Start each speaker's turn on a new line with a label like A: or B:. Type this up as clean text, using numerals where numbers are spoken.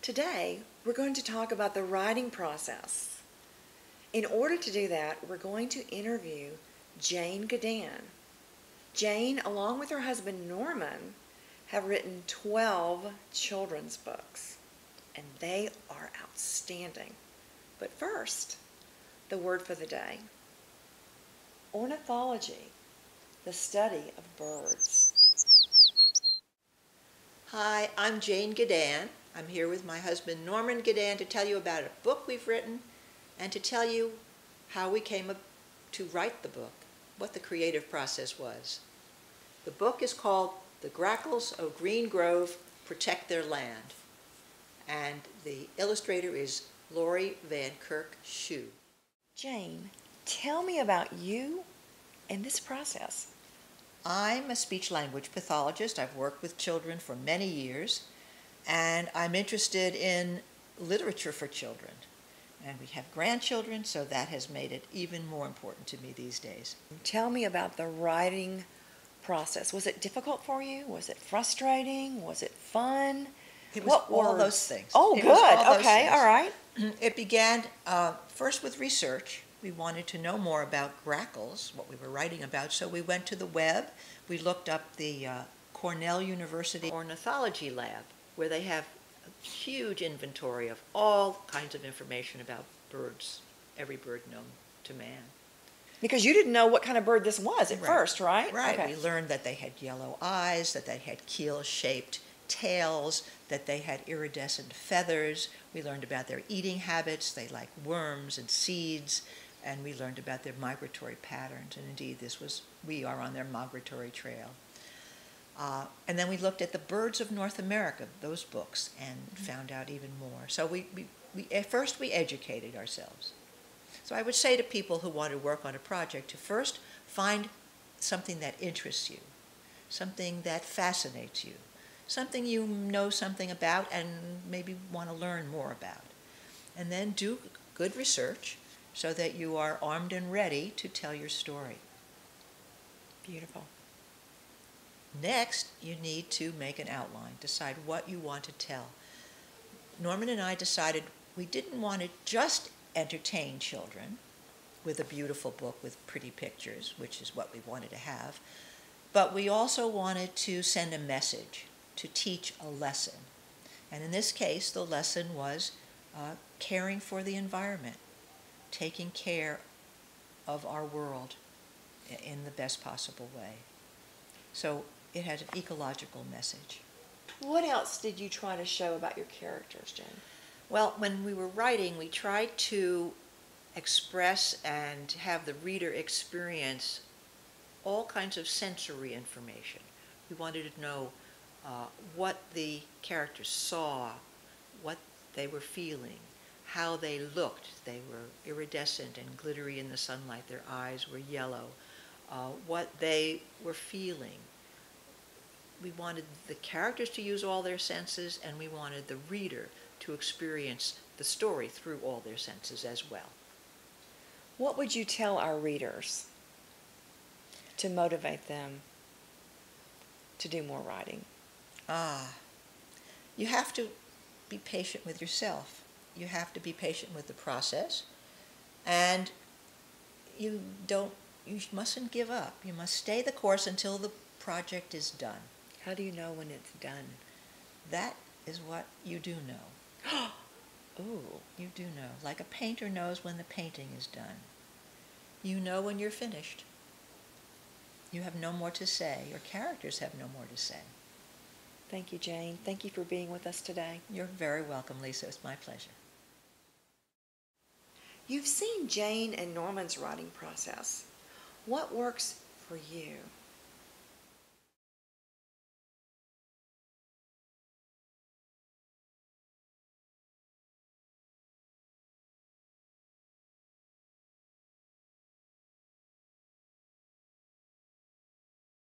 A: Today, we're going to talk about the writing process. In order to do that, we're going to interview Jane Giddan. Jane, along with her husband Norman, have written 12 children's books, and they are outstanding. But first, the word for the day. Ornithology, the study of birds.
B: Hi, I'm Jane Giddan. I'm here with my husband Norman Giddan to tell you about a book we've written and to tell you how we came up to write the book, what the creative process was. The book is called The Grackles of Green Grove Protect Their Land, and the illustrator is Laurie Van Kirk Shue.
A: Jane, tell me about you and this process.
B: I'm a speech-language pathologist. I've worked with children for many years, and I'm interested in literature for children. And we have grandchildren, so that has made it even more important to me these days.
A: Tell me about the writing process. Was it difficult for you? Was it frustrating? Was it fun?
B: It was all those things.
A: Oh,
B: It
A: good.
B: was all those
A: Okay,
B: things.
A: all right.
B: It began first with research. We wanted to know more about grackles, what we were writing about, so we went to the web. We looked up the Cornell University Ornithology Lab, where they have a huge inventory of all kinds of information about birds, every bird known to man.
A: Because you didn't know what kind of bird this was at first, right?
B: Right.
A: Okay.
B: We learned that they had yellow eyes, that they had keel-shaped tails, that they had iridescent feathers. We learned about their eating habits. They like worms and seeds. And we learned about their migratory patterns. And indeed, we are on their migratory trail. And then we looked at the birds of North America, those books, and found out even more. So at first we educated ourselves. So I would say to people who want to work on a project to first find something that interests you, something that fascinates you, something you know something about and maybe want to learn more about. And then do good research so that you are armed and ready to tell your story.
A: Beautiful.
B: Next, you need to make an outline, decide what you want to tell. Norman and I decided we didn't want to just entertain children with a beautiful book with pretty pictures, which is what we wanted to have, but we also wanted to send a message, to teach a lesson. And in this case, the lesson was caring for the environment, taking care of our world in the best possible way. So it had an ecological message.
A: What else did you try to show about your characters, Jane?
B: Well, when we were writing, we tried to express and have the reader experience all kinds of sensory information. We wanted to know what the characters saw, what they were feeling, how they looked. They were iridescent and glittery in the sunlight. Their eyes were yellow. What they were feeling. We wanted the characters to use all their senses, and we wanted the reader to experience the story through all their senses as well.
A: What would you tell our readers to motivate them to do more writing?
B: You have to be patient with yourself. You have to be patient with the process, and you mustn't give up. You must stay the course until the project is done.
A: How do you know when it's done?
B: That is what you do know.
A: Ooh.
B: You do know. Like a painter knows when the painting is done. You know when you're finished. You have no more to say. Your characters have no more to say.
A: Thank you, Jane. Thank you for being with us today.
B: You're very welcome, Lisa. It's my pleasure.
A: You've seen Jane and Norman's writing process. What works for you?